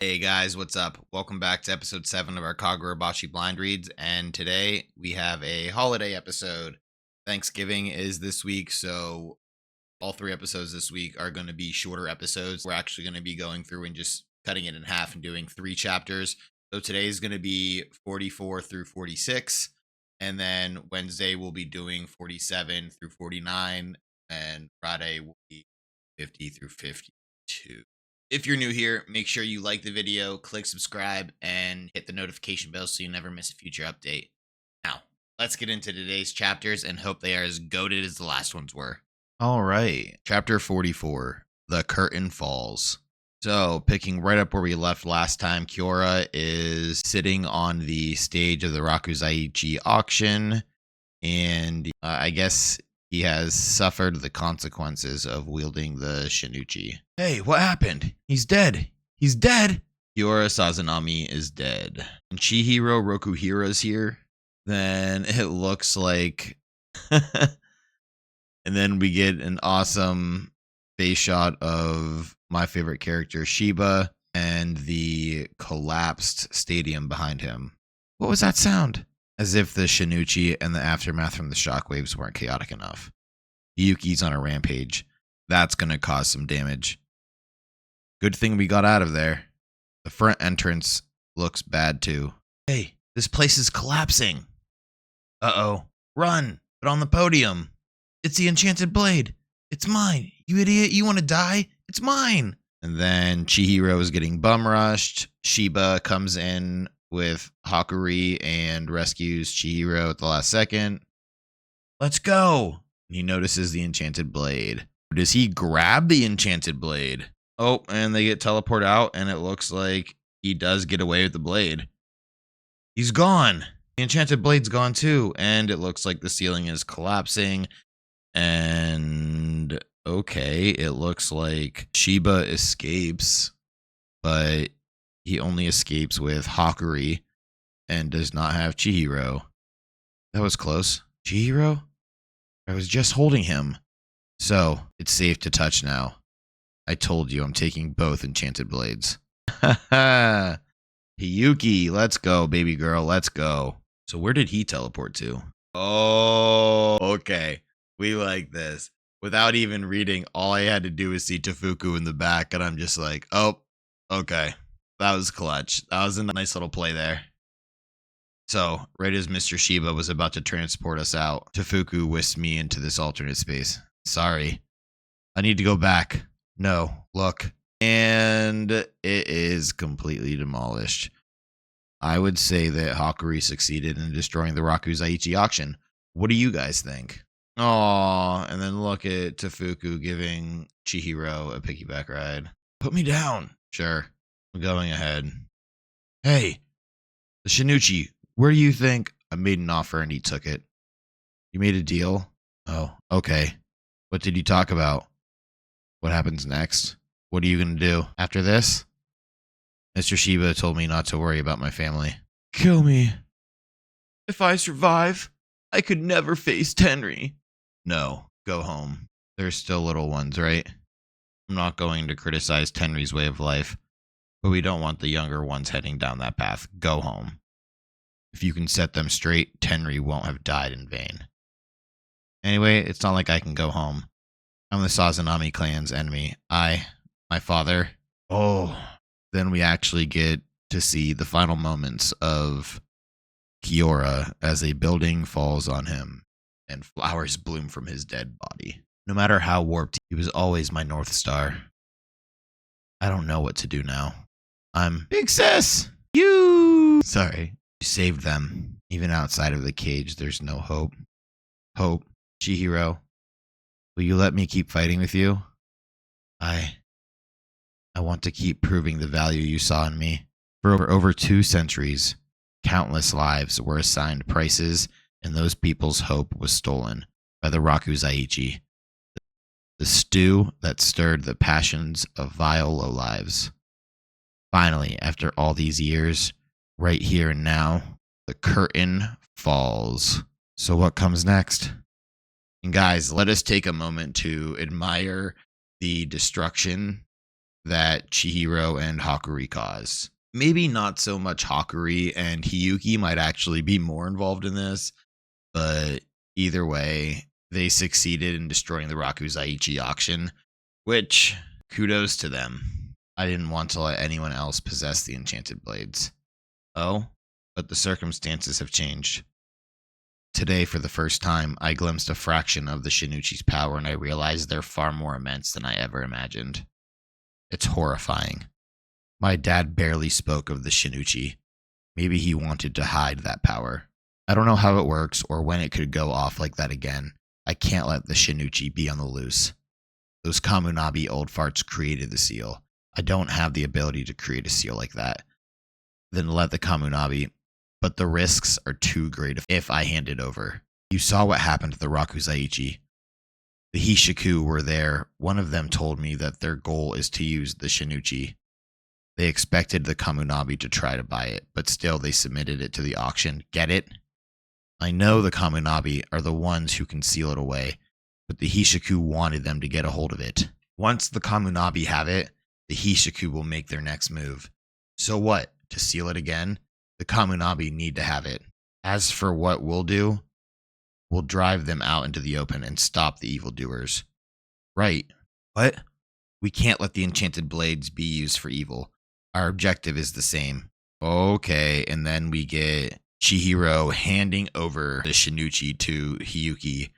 Hey guys, what's up? Welcome back to episode 7 of our KAGURABACHI blind reads, and today we have a holiday episode. Thanksgiving is this week, so all 3 episodes this week are going to be shorter episodes. We're actually going to be going through and just cutting it in half and doing 3 chapters. So today is going to be 44 through 46, and then Wednesday we'll be doing 47 through 49, and Friday will be 50 through 52. If you're new here, make sure you like the video, click subscribe, and hit the notification bell so you never miss a future update. Now, let's get into today's chapters and hope they are as goated as the last ones were. All right, chapter 44, The Curtain Falls. So, picking right up where we left last time, Kiora is sitting on the stage of the Rakuzaichi auction, and I guess he has suffered the consequences of wielding the Shinuchi. Hey, what happened? He's dead. He's dead. Kiora Sazanami is dead. And Chihiro Rokuhira's here. Then it looks like... and then we get an awesome face shot of my favorite character, Shiba, and the collapsed stadium behind him. What was that sound? As if the Shinuchi and the aftermath from the shockwaves weren't chaotic enough. Yuki's on a rampage. That's gonna cause some damage. Good thing we got out of there. The front entrance looks bad too. Hey, this place is collapsing. Uh-oh. Run! But on the podium. It's the enchanted blade. It's mine. You idiot. You want to die? It's mine. And then Chihiro is getting bum rushed. Shiba comes in with Hakuri and rescues Chihiro at the last second. Let's go. And he notices the enchanted blade. Does he grab the enchanted blade? Oh, and they get teleported out, and it looks like he does get away with the blade. He's gone. The enchanted blade's gone too, and it looks like the ceiling is collapsing. And okay, it looks like Shiba escapes, but he only escapes with Hakuri and does not have Chihiro. That was close. Chihiro? I was just holding him. So, it's safe to touch now. I told you I'm taking both enchanted blades. Ha ha! Hiyuki, let's go, baby girl, let's go. So where did he teleport to? Oh, okay. We like this. Without even reading, all I had to do was see Tefuku in the back, and I'm just like, oh, okay. That was clutch. That was a nice little play there. So, right as Mr. Shiba was about to transport us out, Tefuku whisked me into this alternate space. Sorry. I need to go back. No, look. And it is completely demolished. I would say that Hakuri succeeded in destroying the Rakuzaichi auction. What do you guys think? Aw, and then look at Tefuku giving Chihiro a piggyback ride. Put me down. Sure, I'm going ahead. Hey, the Shinuchi, where do you think? I made an offer and he took it. You made a deal? Oh, okay. What did you talk about? What happens next? What are you going to do after this? Mr. Shiba told me not to worry about my family. Kill me. If I survive, I could never face Tenri. No, go home. There's still little ones, right? I'm not going to criticize Tenri's way of life, but we don't want the younger ones heading down that path. Go home. If you can set them straight, Tenri won't have died in vain. Anyway, it's not like I can go home. I'm the Sazanami clan's enemy. My father. Oh. Then we actually get to see the final moments of Kiora as a building falls on him and flowers bloom from his dead body. No matter how warped, he was always my North Star. I don't know what to do now. I'm Big Sis! You! Sorry. You saved them. Even outside of the cage, there's no hope. Hope. Chihiro, will you let me keep fighting with you? I want to keep proving the value you saw in me. For over 2 centuries, countless lives were assigned prices, and those people's hope was stolen by the Rakuzaichi, the stew that stirred the passions of vile lowlives. Finally, after all these years, right here and now, the curtain falls. So what comes next? And guys, let us take a moment to admire the destruction that Chihiro and Hakuri caused. Maybe not so much Hakuri, and Hiyuki might actually be more involved in this, but either way, they succeeded in destroying the Rakuzaichi auction, which kudos to them. I didn't want to let anyone else possess the enchanted blades. Oh, but the circumstances have changed. Today, for the first time, I glimpsed a fraction of the Shinichi's power, and I realized they're far more immense than I ever imagined. It's horrifying. My dad barely spoke of the Shinichi. Maybe he wanted to hide that power. I don't know how it works or when it could go off like that again. I can't let the Shinichi be on the loose. Those Kamunabi old farts created the seal. I don't have the ability to create a seal like that. Then let the Kamunabi, but the risks are too great if I hand it over. You saw what happened to the Rakuzaichi. The Hishiku were there. One of them told me that their goal is to use the Shinichi. They expected the Kamunabi to try to buy it, but still they submitted it to the auction. Get it? I know the Kamunabi are the ones who can seal it away, but the Hishiku wanted them to get a hold of it. Once the Kamunabi have it, the Hishiku will make their next move. So what? To seal it again? The Kamunabi need to have it. As for what we'll do, we'll drive them out into the open and stop the evildoers. Right. What? We can't let the enchanted blades be used for evil. Our objective is the same. Okay, and then we get Chihiro handing over the Shinichi to Hiyuki.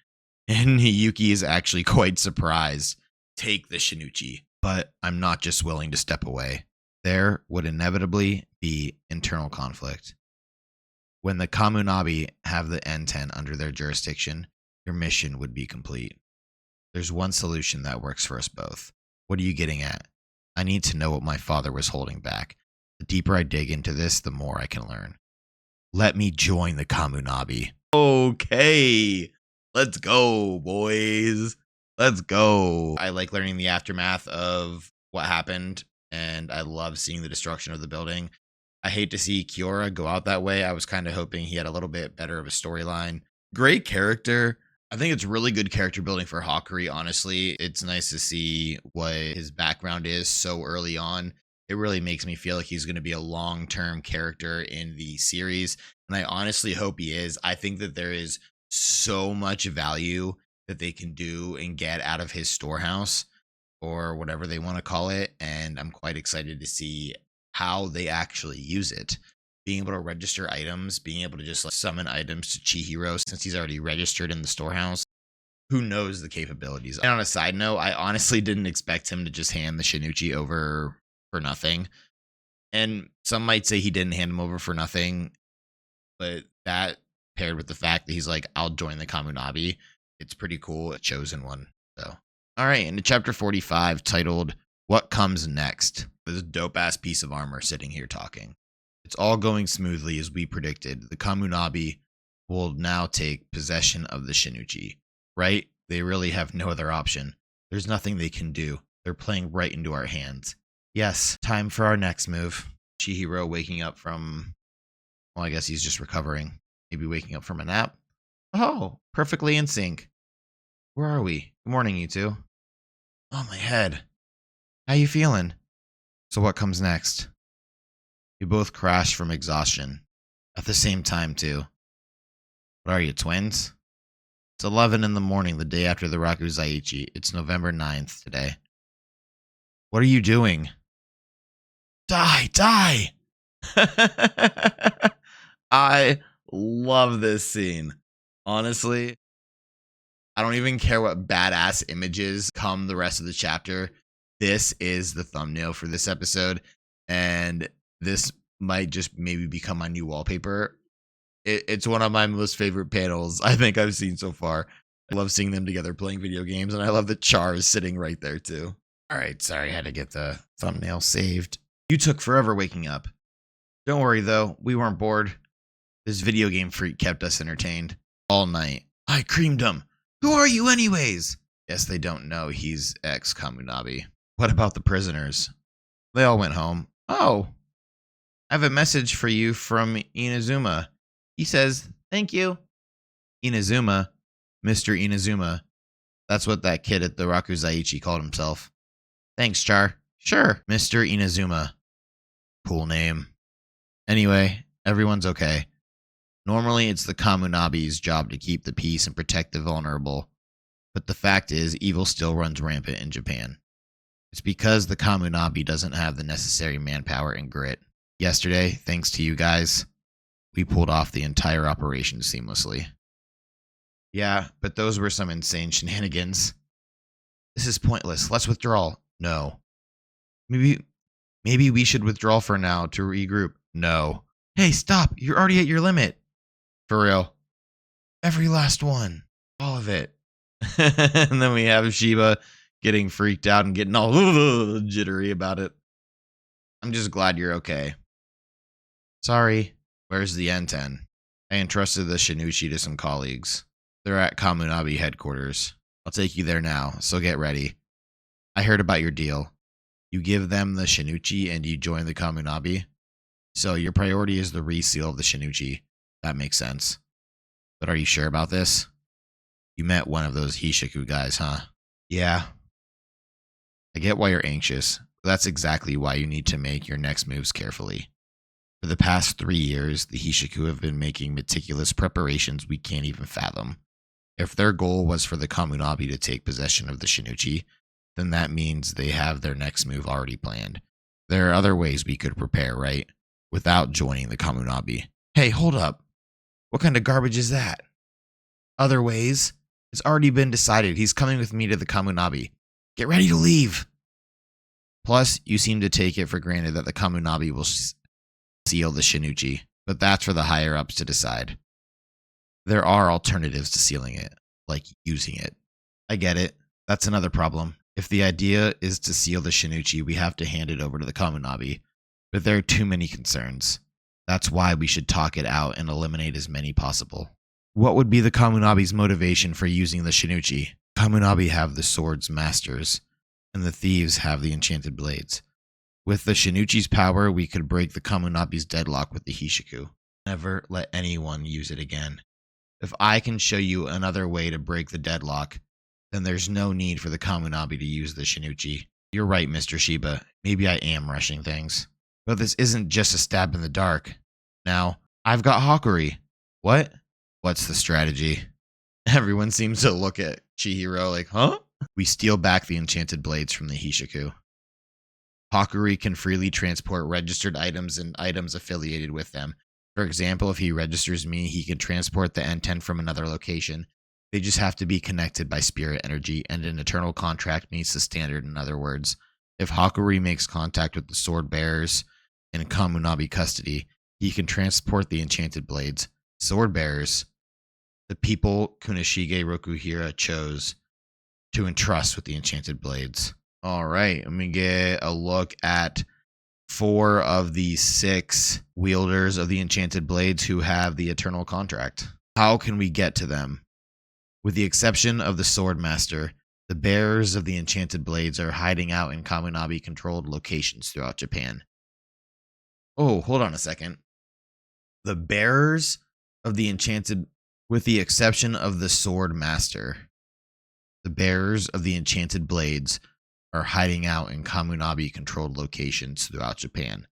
And Hiyuki is actually quite surprised. Take the Shinichi. But I'm not just willing to step away. There would inevitably be internal conflict. When the Kamunabi have the N10 under their jurisdiction, your mission would be complete. There's one solution that works for us both. What are you getting at? I need to know what my father was holding back. The deeper I dig into this, the more I can learn. Let me join the Kamunabi. Okay, let's go, boys. Let's go. I like learning the aftermath of what happened, and I love seeing the destruction of the building. I hate to see Kiora go out that way. I was kind of hoping he had a little bit better of a storyline. Great character. I think it's really good character building for Hakuri, honestly. It's nice to see what his background is so early on. It really makes me feel like he's going to be a long-term character in the series, and I honestly hope he is. I think that there is so much value that they can do and get out of his storehouse, or whatever they want to call it, and I'm quite excited to see how they actually use it. Being able to register items, being able to just like summon items to Chihiro since he's already registered in the storehouse. Who knows the capabilities? And on a side note, I honestly didn't expect him to just hand the Shinichi over for nothing. And some might say he didn't hand him over for nothing, but that paired with the fact that he's like, I'll join the Kamunabi, it's pretty cool. A chosen one. So, all right, into chapter 45, titled What Comes Next? This dope ass piece of armor sitting here talking. It's all going smoothly as we predicted. The Kamunabi will now take possession of the Shinichi, right? They really have no other option. There's nothing they can do. They're playing right into our hands. Yes, time for our next move. Chihiro waking up from, well, I guess he's just recovering. Maybe waking up from a nap. Oh, perfectly in sync. Where are we? Good morning, you two. Oh, my head. How you feeling? So what comes next? We both crash from exhaustion. At the same time, too. What are you, twins? It's 11 in the morning, the day after the Rakuzaichi. It's November 9th today. What are you doing? Die! Die! I love this scene. Honestly, I don't even care what badass images come the rest of the chapter. This is the thumbnail for this episode, and this might just maybe become my new wallpaper. It's one of my most favorite panels I think I've seen so far. I love seeing them together playing video games, and I love that Char is sitting right there too. All right, sorry, I had to get the thumbnail saved. You took forever waking up. Don't worry though, we weren't bored. This video game freak kept us entertained all night. I creamed him. Who are you anyways? Guess they don't know he's ex-Kamunabi. What about the prisoners? They all went home. Oh, I have a message for you from Inazuma. He says, thank you. Inazuma, Mr. Inazuma. That's what that kid at the Rakuzaichi called himself. Thanks, Char. Sure, Mr. Inazuma. Cool name. Anyway, everyone's okay. Normally, it's the Kamunabi's job to keep the peace and protect the vulnerable, but the fact is, evil still runs rampant in Japan. It's because the Kamunabi doesn't have the necessary manpower and grit. Yesterday, thanks to you guys, we pulled off the entire operation seamlessly. Yeah, but those were some insane shenanigans. This is pointless. Let's withdraw. No. Maybe we should withdraw for now to regroup. No. Hey, stop. You're already at your limit. For real. Every last one. All of it. And then we have Shiba getting freaked out and getting all jittery about it. I'm just glad you're okay. Sorry. Where's the N10? I entrusted the Shinichi to some colleagues. They're at Kamunabi headquarters. I'll take you there now, so get ready. I heard about your deal. You give them the Shinichi and you join the Kamunabi. So your priority is the reseal of the Shinichi. That makes sense. But are you sure about this? You met one of those Hishiku guys, huh? Yeah. I get why you're anxious, but that's exactly why you need to make your next moves carefully. For the past 3 years, the Hishiku have been making meticulous preparations we can't even fathom. If their goal was for the Kamunabi to take possession of the Shinichi, then that means they have their next move already planned. There are other ways we could prepare, right? Without joining the Kamunabi. Hey, hold up. What kind of garbage is that? Other ways? It's already been decided. He's coming with me to the Kamunabi. Get ready to leave. Plus, you seem to take it for granted that the Kamunabi will seal the Shinichi, but that's for the higher-ups to decide. There are alternatives to sealing it, like using it. I get it. That's another problem. If the idea is to seal the Shinichi, we have to hand it over to the Kamunabi, but there are too many concerns. That's why we should talk it out and eliminate as many possible. What would be the Kamunabi's motivation for using the Shinichi? Kamunabi have the sword's masters, and the thieves have the enchanted blades. With the Shinichi's power, we could break the Kamunabi's deadlock with the Hishiku. Never let anyone use it again. If I can show you another way to break the deadlock, then there's no need for the Kamunabi to use the Shinichi. You're right, Mr. Shiba. Maybe I am rushing things. But this isn't just a stab in the dark. Now, I've got Hakuri. What? What's the strategy? Everyone seems to look at Chihiro like, huh? We steal back the enchanted blades from the Hishiku. Hakuri can freely transport registered items and items affiliated with them. For example, if he registers me, he can transport the N10 from another location. They just have to be connected by spirit energy, and an eternal contract meets the standard. In other words, if Hakuri makes contact with the sword bearers in Kamunabi custody, he can transport the enchanted blades. Sword bearers, the people Kunishige Rokuhira chose to entrust with the enchanted blades. All right, let me get a look at 4 of the 6 wielders of the enchanted blades who have the eternal contract. How can we get to them? With the exception of the sword master, the bearers of the enchanted blades are hiding out in Kamunabi-controlled locations throughout Japan. Oh, hold on a second. The bearers of the enchanted, with the exception of the sword master, the bearers of the enchanted blades are hiding out in Kamunabi-controlled locations throughout Japan.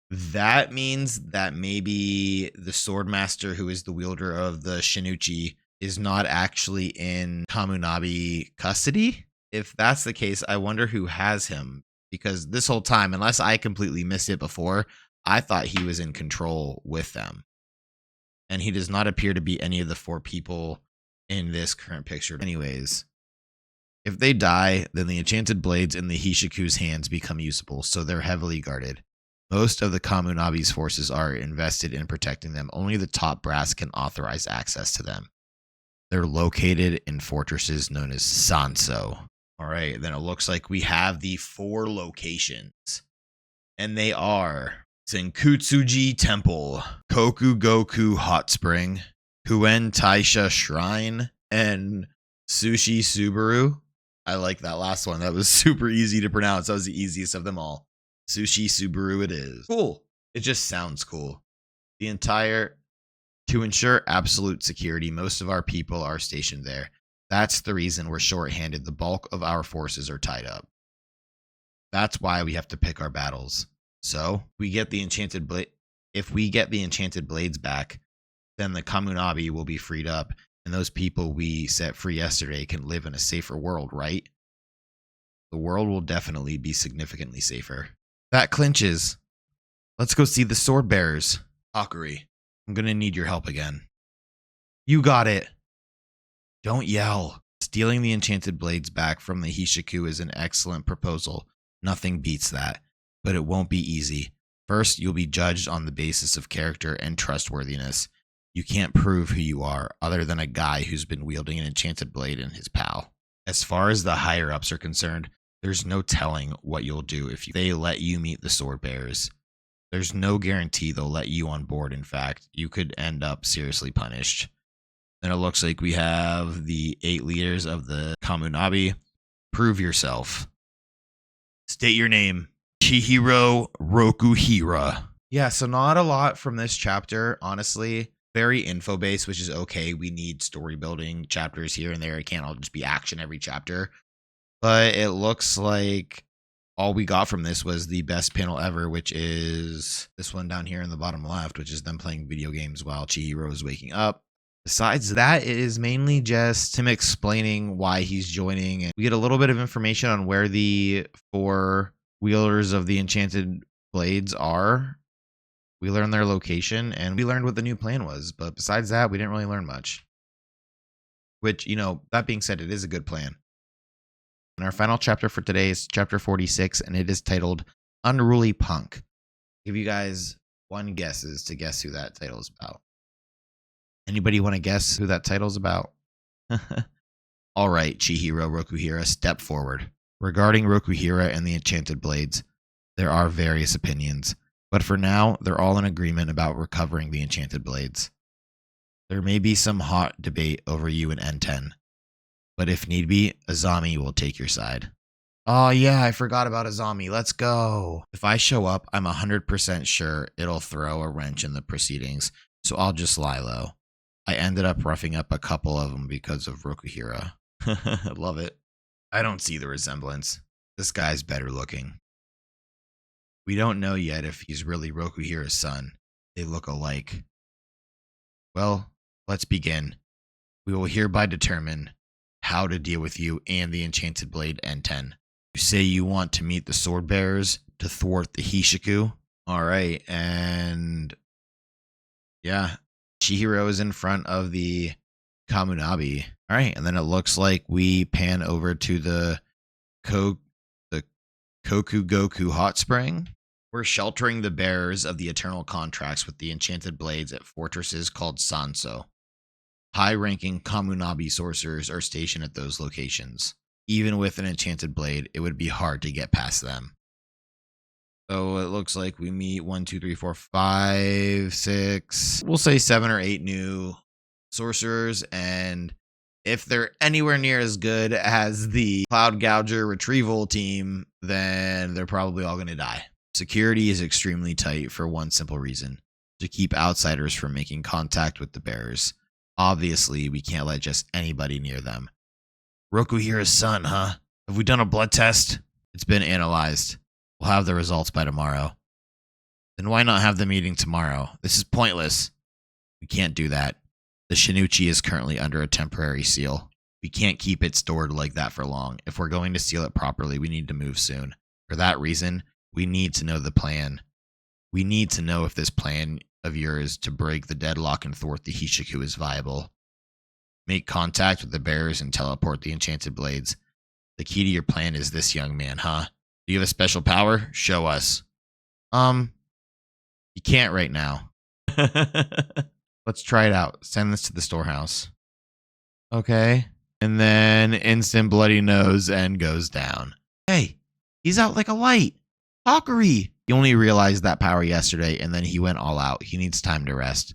That means that maybe the sword master, who is the wielder of the Shinichi, is not actually in Kamunabi custody. If that's the case, I wonder who has him. Because this whole time, unless I completely missed it before, I thought he was in control with them. And he does not appear to be any of the 4 people in this current picture. Anyways, if they die, then the enchanted blades in the Hishiku's hands become usable, so they're heavily guarded. Most of the Kamunabi's forces are invested in protecting them. Only the top brass can authorize access to them. They're located in fortresses known as Sanso. All right, then it looks like we have the 4 locations. And they are Senkutsuji Temple, Kokugoku Hot Spring, Kuen Taisha Shrine, and Sushi Subaru. I like that last one. That was super easy to pronounce. That was the easiest of them all. Sushi Subaru it is. Cool. It just sounds cool. To ensure absolute security, most of our people are stationed there. That's the reason we're short-handed. The bulk of our forces are tied up. That's why we have to pick our battles. So we get the enchanted blade. If we get the enchanted blades back, then the Kamunabi will be freed up, and those people we set free yesterday can live in a safer world, right? The world will definitely be significantly safer. That clinches. Let's go see the sword bearers. Hakuri, I'm gonna need your help again. You got it. Don't yell. Stealing the enchanted blades back from the Hishiku is an excellent proposal. Nothing beats that. But it won't be easy. First, you'll be judged on the basis of character and trustworthiness. You can't prove who you are other than a guy who's been wielding an enchanted blade and his pal. As far as the higher ups are concerned, there's no telling what you'll do if they let you meet the sword bearers. There's no guarantee they'll let you on board. In fact, you could end up seriously punished. Then it looks like we have the 8 leaders of the Kamunabi. Prove yourself. State your name. Chihiro Rokuhira. Yeah, so not a lot from this chapter, honestly. Very info-based, which is okay. We need story building chapters here and there. It can't all just be action every chapter. But it looks like all we got from this was the best panel ever, which is this one down here in the bottom left, which is them playing video games while Chihiro is waking up. Besides that, it is mainly just him explaining why he's joining. And we get a little bit of information on where the 4 wielders of the enchanted blades are. We learned their location, and we learned what the new plan was. But besides that, we didn't really learn much. Which, that being said, it is a good plan. And our final chapter for today is chapter 46, and it is titled Unruly Punk. I'll give you guys 1 guesses to guess who that title is about. Anybody want to guess who that title's about? All right, Chihiro Rokuhira, step forward. Regarding Rokuhira and the enchanted blades, there are various opinions, but for now, they're all in agreement about recovering the enchanted blades. There may be some hot debate over you in N10, but if need be, Azami will take your side. Oh yeah, I forgot about Azami. Let's go. If I show up, I'm 100% sure it'll throw a wrench in the proceedings, so I'll just lie low. I ended up roughing up a couple of them because of Rokuhira. I love it. I don't see the resemblance. This guy's better looking. We don't know yet if he's really Rokuhira's son. They look alike. Well, let's begin. We will hereby determine how to deal with you and the enchanted blade N10. You say you want to meet the sword bearers to thwart the Hishiku. All right, and yeah, Chihiro is in front of the Kamunabi. All right, and then it looks like we pan over to the Kokugoku hot spring. We're sheltering the bearers of the eternal contracts with the enchanted blades at fortresses called Sanso. High-ranking Kamunabi sorcerers are stationed at those locations. Even with an enchanted blade, it would be hard to get past them. So it looks like we meet 1, 2, 3, 4, 5, 6, we'll say 7 or 8 new sorcerers, and if they're anywhere near as good as the Cloud Gouger retrieval team, then they're probably all going to die. Security is extremely tight for one simple reason: to keep outsiders from making contact with the bearers. Obviously, we can't let just anybody near them. Rokuhira's son, huh? Have we done a blood test? It's been analyzed. We'll have the results by tomorrow. Then why not have the meeting tomorrow? This is pointless. We can't do that. The Shinichi is currently under a temporary seal. We can't keep it stored like that for long. If we're going to seal it properly, we need to move soon. For that reason, we need to know the plan. We need to know if this plan of yours to break the deadlock and thwart the Hishiku is viable. Make contact with the bearers and teleport the enchanted blades. The key to your plan is this, young man, huh? Do you have a special power? Show us. You can't right now. Let's try it out. Send this to the storehouse. Okay. And then instant bloody nose and goes down. Hey, he's out like a light. Hakuri! He only realized that power yesterday, and then he went all out. He needs time to rest.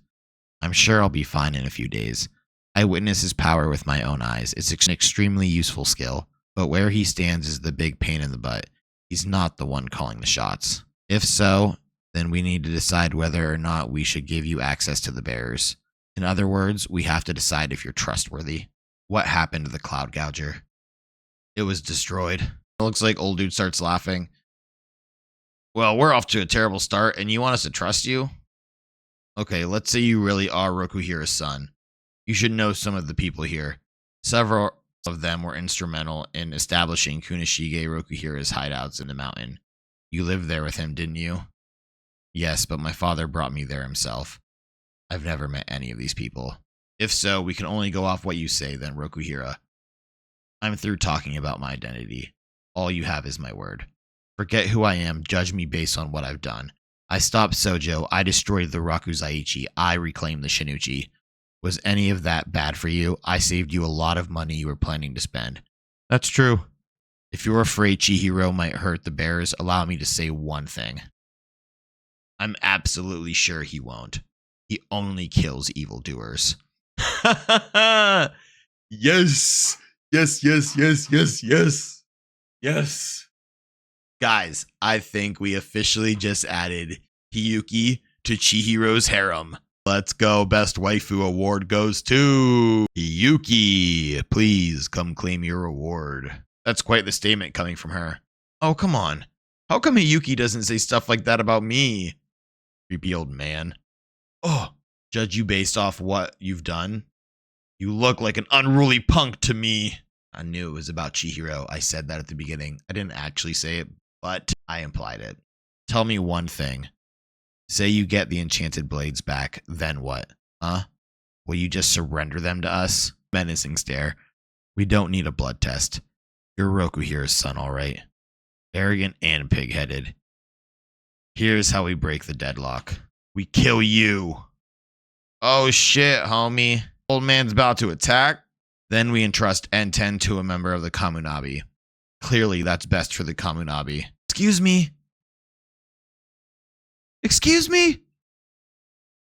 I'm sure I'll be fine in a few days. I witness his power with my own eyes. It's an extremely useful skill, but where he stands is the big pain in the butt. He's not the one calling the shots. If so, then we need to decide whether or not we should give you access to the bearers. In other words, we have to decide if you're trustworthy. What happened to the Cloud Gouger? It was destroyed. It looks like old dude starts laughing. Well, we're off to a terrible start, and you want us to trust you? Okay, let's say you really are Rokuhira's son. You should know some of the people here. Several of them were instrumental in establishing Kunishige Rokuhira's hideouts in the mountain. You lived there with him, didn't you? Yes, but my father brought me there himself. I've never met any of these people. If so, we can only go off what you say then, Rokuhira. I'm through talking about my identity. All you have is my word. Forget who I am, judge me based on what I've done. I stopped Sojo, I destroyed the Rakuzaichi, I reclaimed the Shinuchi. Was any of that bad for you? I saved you a lot of money you were planning to spend. That's true. If you're afraid Chihiro might hurt the bears, allow me to say one thing. I'm absolutely sure he won't. He only kills evildoers. Yes! Yes, yes, yes, yes, yes. Yes. Guys, I think we officially just added Hiyuki to Chihiro's harem. Let's go. Best waifu award goes to Hiyuki. Please come claim your award. That's quite the statement coming from her. Oh, come on. How come Hiyuki doesn't say stuff like that about me? Creepy old man. Oh, judge you based off what you've done? You look like an unruly punk to me. I knew it was about Chihiro. I said that at the beginning. I didn't actually say it, but I implied it. Tell me one thing. Say you get the enchanted blades back, then what? Huh? Will you just surrender them to us? Menacing stare. We don't need a blood test. You're Rokuhira's son, all right. Arrogant and pig-headed. Here's how we break the deadlock. We kill you. Oh shit, homie. Old man's about to attack. Then we entrust N10 to a member of the Kamunabi. Clearly, that's best for the Kamunabi. Excuse me? Excuse me?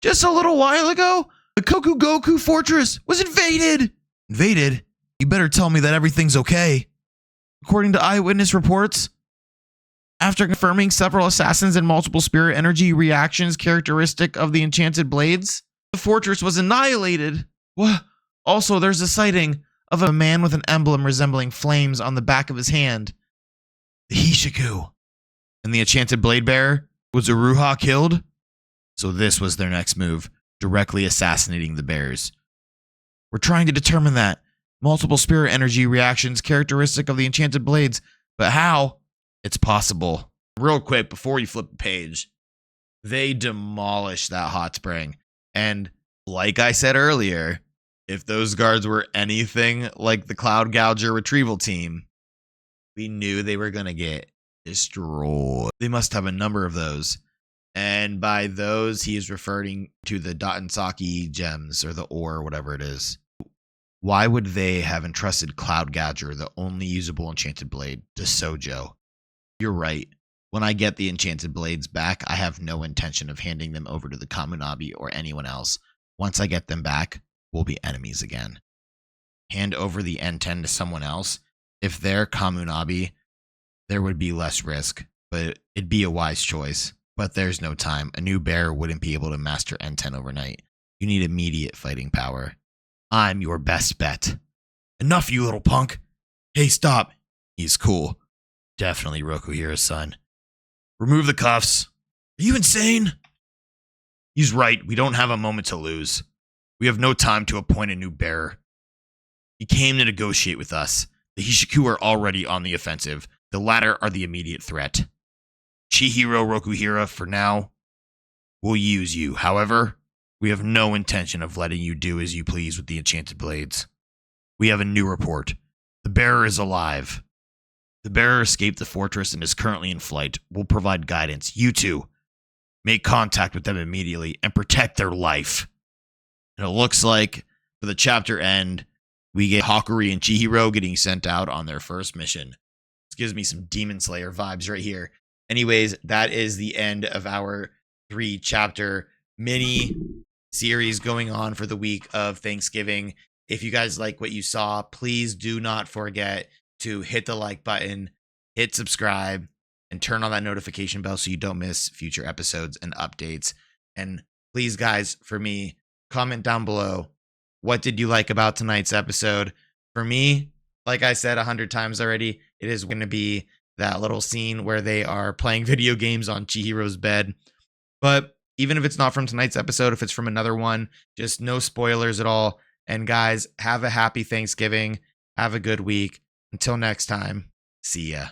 Just a little while ago, the Kokugoku fortress was invaded. Invaded? You better tell me that everything's okay. According to eyewitness reports, after confirming several assassins and multiple spirit energy reactions characteristic of the enchanted blades, the fortress was annihilated. What? Also, there's a sighting of a man with an emblem resembling flames on the back of his hand. The Hishiku. And the enchanted blade bearer? Was Uruha killed? So this was their next move, directly assassinating the bears. We're trying to determine that. Multiple spirit energy reactions characteristic of the enchanted blades. But how? It's possible. Real quick, before you flip the page, they demolished that hot spring. And like I said earlier, if those guards were anything like the Cloud Gouger retrieval team, we knew they were going to get destroyed. They must have a number of those. And by those, he is referring to the Datansaki gems or the ore, whatever it is. Why would they have entrusted Cloud Gouger, the only usable enchanted blade, to Sojo? You're right. When I get the enchanted blades back, I have no intention of handing them over to the Kamunabi or anyone else. Once I get them back, we'll be enemies again. Hand over the N10 to someone else. If they're Kamunabi, there would be less risk, but it'd be a wise choice. But there's no time. A new bear wouldn't be able to master N10 overnight. You need immediate fighting power. I'm your best bet. Enough, you little punk. Hey, stop. He's cool. Definitely Rokuhira's son. Remove the cuffs. Are you insane? He's right. We don't have a moment to lose. We have no time to appoint a new bearer. He came to negotiate with us. The Hishiku are already on the offensive. The latter are the immediate threat. Chihiro Rokuhira, for now, will use you. However, we have no intention of letting you do as you please with the enchanted blades. We have a new report. The bearer is alive. The bearer escaped the fortress and is currently in flight. We'll provide guidance. You two, make contact with them immediately and protect their life. And it looks like, for the chapter end, we get Hakuri and Chihiro getting sent out on their first mission. This gives me some Demon Slayer vibes right here. Anyways, that is the end of our 3-chapter mini series going on for the week of Thanksgiving. If you guys like what you saw, please do not forget to hit the like button, hit subscribe, and turn on that notification bell so you don't miss future episodes and updates. And please, guys, for me, comment down below. What did you like about tonight's episode? For me, like I said 100 times already, it is going to be that little scene where they are playing video games on Chihiro's bed. But even if it's not from tonight's episode, if it's from another one, just no spoilers at all. And guys, have a happy Thanksgiving. Have a good week. Until next time, see ya.